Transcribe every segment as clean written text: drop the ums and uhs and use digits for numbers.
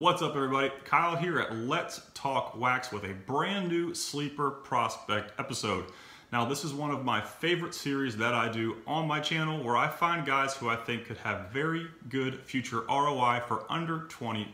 What's up, everybody? Kyle here at Let's Talk Wax with a brand new sleeper prospect episode. Now, this is one of my favorite series that I do on my channel where I find guys who I think could have very good future ROI for under $25.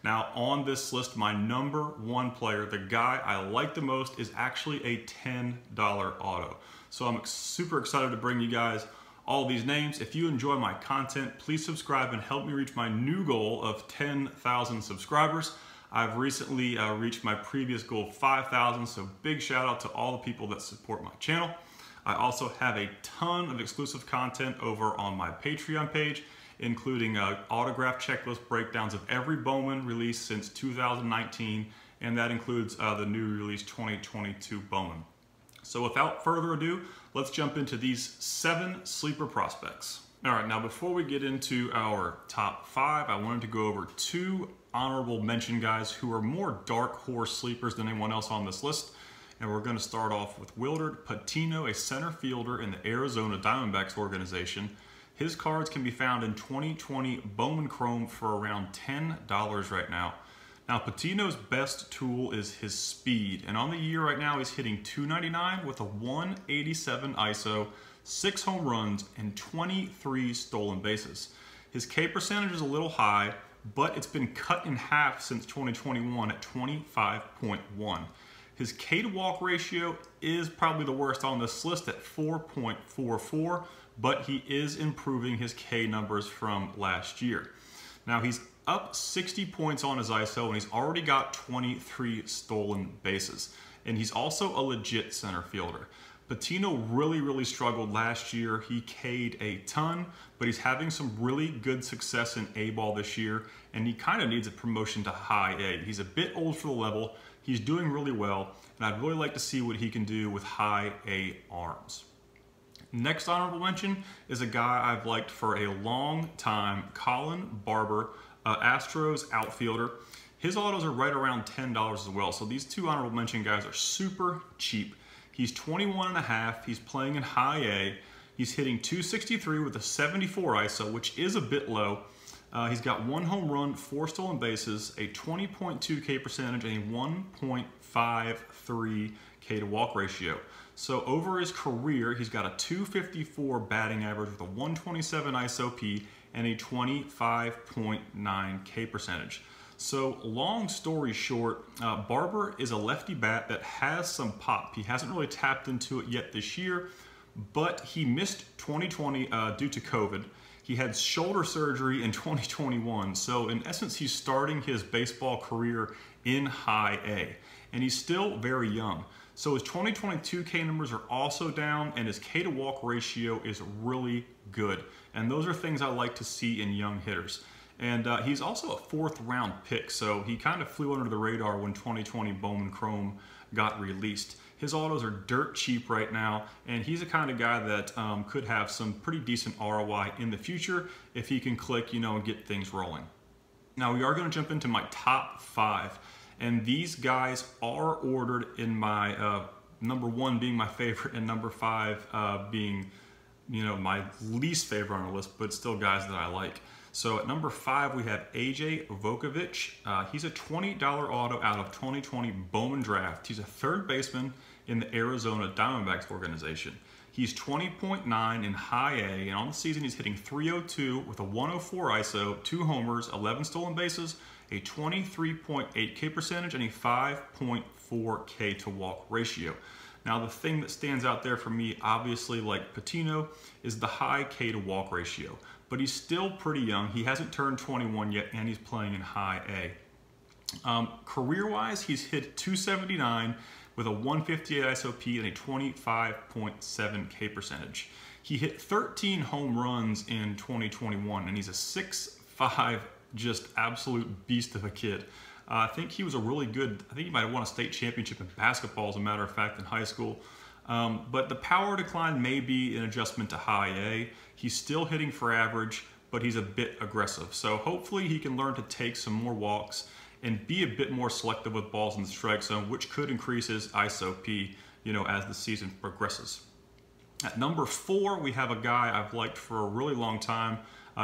Now, on this list, my number one player, the guy I like the most, is actually a $10 auto. So I'm super excited to bring you guys all these names. If you enjoy my content, please subscribe and help me reach my new goal of 10,000 subscribers. I've recently reached my previous goal of 5,000, so big shout out to all the people that support my channel. I also have a ton of exclusive content over on my Patreon page, including autograph checklist breakdowns of every Bowman release since 2019, and that includes the new release 2022 Bowman. So without further ado, let's jump into these 7 sleeper prospects. All right, now before we get into our top 5, I wanted to go over 2 honorable mention guys who are more dark horse sleepers than anyone else on this list. And we're going to start off with Wilder Patino, a center fielder in the Arizona Diamondbacks organization. His cards can be found in 2020 Bowman Chrome for around $10 right now. Now, Patino's best tool is his speed, and on the year right now he's hitting .299 with a 187 ISO, 6 home runs, and 23 stolen bases. His K percentage is a little high, but it's been cut in half since 2021 at 25.1. His K to walk ratio is probably the worst on this list at 4.44, but he is improving his K numbers from last year. Now, he's up 60 points on his ISO, and he's already got 23 stolen bases. And he's also a legit center fielder. Patino really struggled last year. He K'd a ton, but he's having some really good success in A-ball this year, and he kind of needs a promotion to high A. He's a bit old for the level. He's doing really well, and I'd really like to see what he can do with high A arms. Next honorable mention is a guy I've liked for a long time, Colin, Barber, Astros outfielder. His autos are right around $10 as well, so these 2 honorable mention guys are super cheap. He's 21.5, he's playing in high A, he's hitting .263 with a 74 ISO, which is a bit low. He's got 1 home run, 4 stolen bases, a 20.2 K percentage, and a 1.53 K to walk ratio. So over his career, he's got a .254 batting average with a 127 ISOP and a 25.9 K percentage. So long story short, Barber is a lefty bat that has some pop. He hasn't really tapped into it yet this year, but he missed 2020 due to COVID. He had shoulder surgery in 2021. So in essence, he's starting his baseball career in high A, and he's still very young. So his 2022 K numbers are also down, and his K to walk ratio is really good. And those are things I like to see in young hitters. And he's also a 4th round pick, so he kind of flew under the radar when 2020 Bowman Chrome got released. His autos are dirt cheap right now, and he's the kind of guy that could have some pretty decent ROI in the future if he can click, and get things rolling. Now, we are going to jump into my top 5. And these guys are ordered in my number 1 being my favorite and number 5 being, my least favorite on the list, but still guys that I like. So at number 5, we have Volkovic. He's a $20 auto out of 2020 Bowman Draft. He's a 3rd baseman in the Arizona Diamondbacks organization. He's 20.9 in high A, and on the season he's hitting .302 with a 104 ISO, 2 homers, 11 stolen bases, a 23.8 K percentage, and a 5.4 K to walk ratio. Now, the thing that stands out there for me, obviously like Patino, is the high K to walk ratio. But he's still pretty young. He hasn't turned 21 yet, and he's playing in high A. Career-wise, he's hit .279 with a 158 ISOP and a 25.7 K percentage. He hit 13 home runs in 2021, and he's a 6'5", just absolute beast of a kid. I think he was a really good, I think he might have won a state championship in basketball, as a matter of fact, in high school. But the power decline may be an adjustment to high A. He's still hitting for average, but he's a bit aggressive. So hopefully he can learn to take some more walks and be a bit more selective with balls in the strike zone, which could increase his ISOP, as the season progresses. At number 4, we have a guy I've liked for a really long time.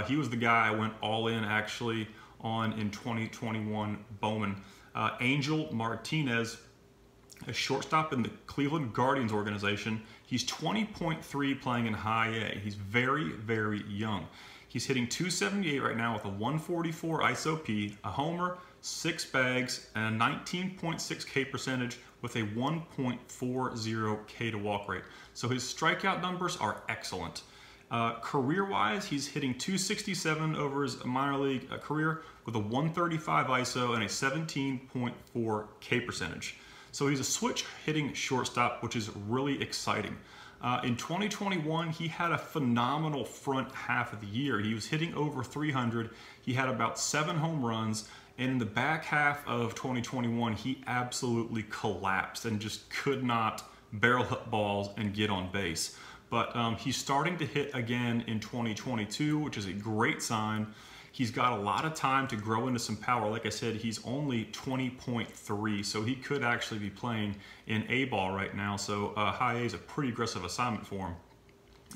He was the guy I went all in actually in 2021 Bowman. Angel Martinez, a shortstop in the Cleveland Guardians organization. He's 20.3 playing in high A. He's very, very young. He's hitting 278 right now with a 144 ISO-P, a homer, 6 bags, and a 19.6 K percentage with a 1.40 K to walk rate. So his strikeout numbers are excellent. Career-wise, he's hitting 267 over his minor league career with a 135 ISO and a 17.4 K percentage. So he's a switch hitting shortstop, which is really exciting. In 2021, he had a phenomenal front half of the year. He was hitting over 300. He had about 7 home runs. And in the back half of 2021, he absolutely collapsed and just could not barrel hit balls and get on base. But he's starting to hit again in 2022, which is a great sign. He's got a lot of time to grow into some power. Like I said, he's only 20.3, so he could actually be playing in A-ball right now. So high A is a pretty aggressive assignment for him.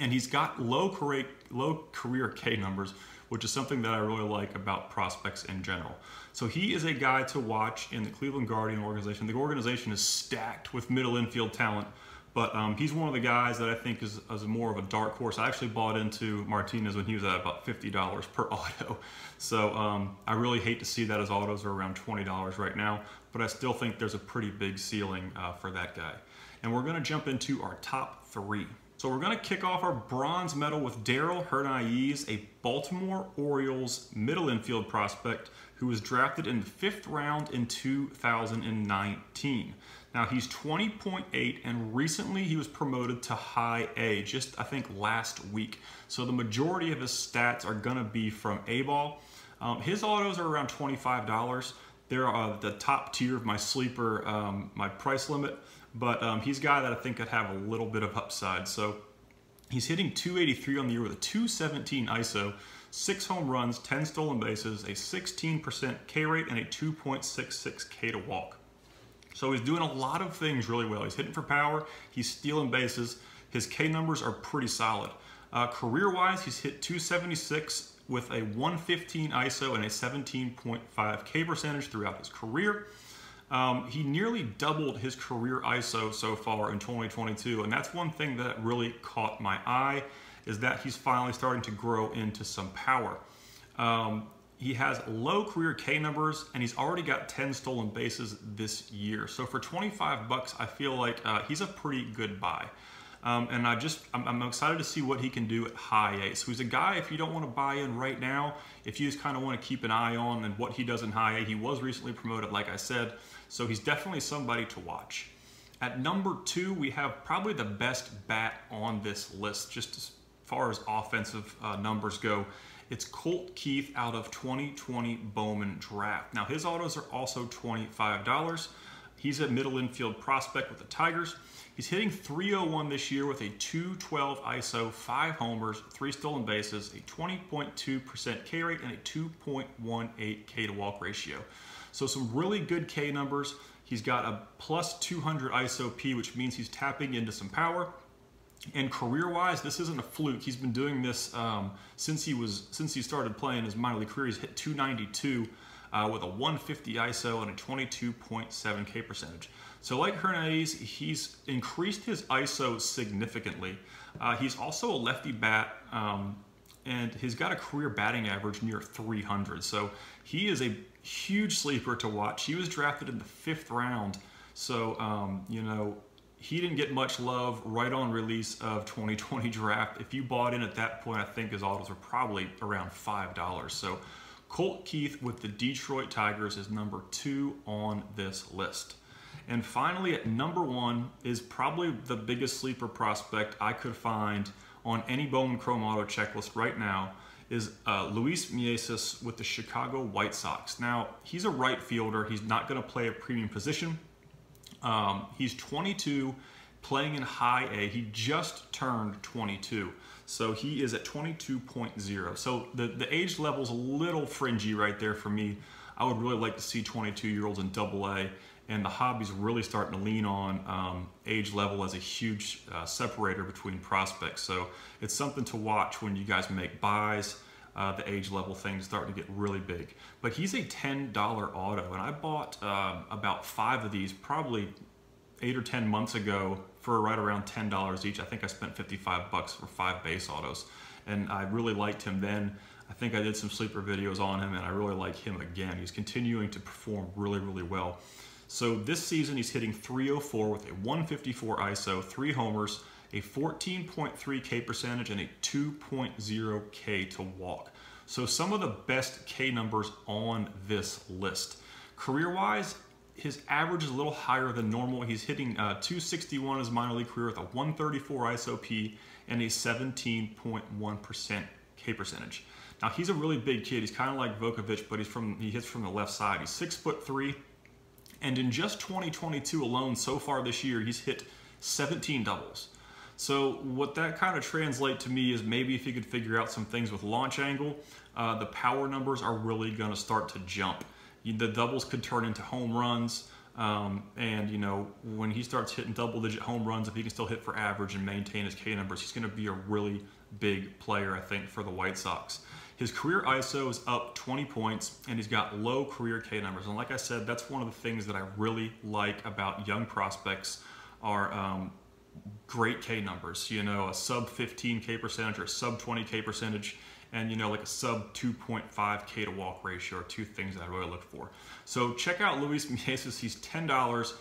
And he's got low career K numbers, which is something that I really like about prospects in general. So he is a guy to watch in the Cleveland Guardian organization. The organization is stacked with middle infield talent, but he's one of the guys that I think is more of a dark horse. I actually bought into Martinez when he was at about $50 per auto. So I really hate to see that his autos are around $20 right now, but I still think there's a pretty big ceiling for that guy. And we're gonna jump into our top 3. So we're going to kick off our bronze medal with Daryl Hernandez, a Baltimore Orioles middle infield prospect who was drafted in the 5th round in 2019. Now he's 20.8 and recently he was promoted to high A, just I think last week. So the majority of his stats are going to be from A-ball. His autos are around $25. They're the top tier of my sleeper, my price limit. But he's a guy that I think could have a little bit of upside. So he's hitting 283 on the year with a 217 ISO, 6 home runs, 10 stolen bases, a 16% K rate, and a 2.66 K to walk. So he's doing a lot of things really well. He's hitting for power, he's stealing bases. His K numbers are pretty solid. Career-wise, he's hit 276 with a 115 ISO and a 17.5 K percentage throughout his career. He nearly doubled his career ISO so far in 2022, and that's one thing that really caught my eye, is that he's finally starting to grow into some power. He has low career K numbers, and he's already got 10 stolen bases this year. So for 25 bucks, I feel like he's a pretty good buy. And I'm excited to see what he can do at high A. So he's a guy, if you don't want to buy in right now, if you just kind of want to keep an eye on and what he does in high A, he was recently promoted, like I said. So he's definitely somebody to watch. At number 2, we have probably the best bat on this list, just as far as offensive numbers go. It's Colt Keith out of 2020 Bowman draft. Now his autos are also $25. He's a middle infield prospect with the Tigers. He's hitting 301 this year with a 212 ISO, 5 homers, 3 stolen bases, a 20.2% K rate, and a 2.18 K to walk ratio. So some really good K numbers. He's got a plus 200 ISO-P, which means he's tapping into some power. And career-wise, this isn't a fluke. He's been doing this since he started playing his minor league career. He's hit 292 with a 150 ISO and a 22.7 K percentage. So like Hernandez, he's increased his ISO significantly. He's also a lefty bat, and he's got a career batting average near 300. So he is a huge sleeper to watch. He was drafted in the 5th round. So, you know, he didn't get much love right on release of 2020 draft. If you bought in at that point, I think his autos were probably around $5. So Colt Keith with the Detroit Tigers is number 2 on this list. And finally, at number 1 is probably the biggest sleeper prospect I could find on any Bowman Chrome Auto checklist right now, is Luis Miasis with the Chicago White Sox. Now, he's a right fielder. He's not going to play a premium position. He's 22, playing in high A. He just turned 22. So he is at 22.0. So the age level's a little fringy right there for me. I would really like to see 22-year-olds in Double A, and the hobby's really starting to lean on age level as a huge separator between prospects. So it's something to watch when you guys make buys. the age level thing's starting to get really big. But he's a $10 auto, and I bought about 5 of these probably 8 or 10 months ago for right around $10 each. I think I spent 55 bucks for 5 base autos, and I really liked him then. I think I did some sleeper videos on him, and I really like him again. He's continuing to perform really, really well. So this season, he's hitting .304 with a 154 ISO, 3 homers, a 14.3 K percentage, and a 2.0 K to walk. So some of the best K numbers on this list. Career-wise, his average is a little higher than normal. He's hitting 261 his minor league career with a 134 ISOP and a 17.1% K percentage. Now he's a really big kid. He's kind of like Volkovic, but he hits from the left side. He's 6'3", and in just 2022 alone, so far this year, he's hit 17 doubles. So what that kind of translates to me is maybe if you could figure out some things with launch angle, the power numbers are really going to start to jump. The doubles could turn into home runs, and you know, when he starts hitting double-digit home runs, if he can still hit for average and maintain his K numbers, he's going to be a really big player, I think, for the White Sox. His career ISO is up 20 points, and he's got low career K numbers. And like I said, that's one of the things that I really like about young prospects are great K numbers. You know, a sub 15 K percentage or a sub 20 K percentage, and you know, like a sub 2.5 K to walk ratio are 2 things that I really look for. So check out Luis Miasis. He's $10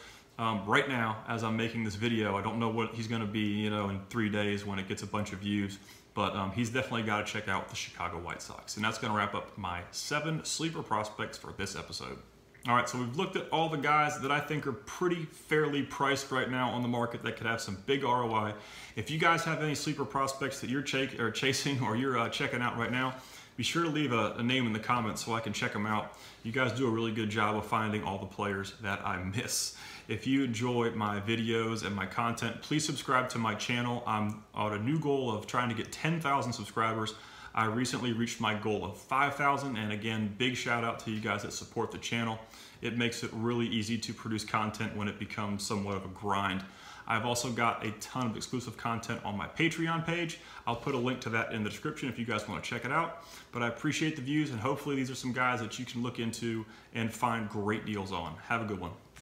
right now as I'm making this video. I don't know what he's going to be, you know, in 3 days when it gets a bunch of views, but he's definitely got to check out the Chicago White Sox. And that's going to wrap up my 7 sleeper prospects for this episode. All right, so we've looked at all the guys that I think are pretty fairly priced right now on the market that could have some big ROI. If you guys have any sleeper prospects that you're chasing or you're checking out right now, be sure to leave a name in the comments so I can check them out. You guys do a really good job of finding all the players that I miss. If you enjoy my videos and my content, please subscribe to my channel. I'm on a new goal of trying to get 10,000 subscribers. I recently reached my goal of 5,000, and again, big shout out to you guys that support the channel. It makes it really easy to produce content when it becomes somewhat of a grind. I've also got a ton of exclusive content on my Patreon page. I'll put a link to that in the description if you guys want to check it out. But I appreciate the views, and hopefully these are some guys that you can look into and find great deals on. Have a good one.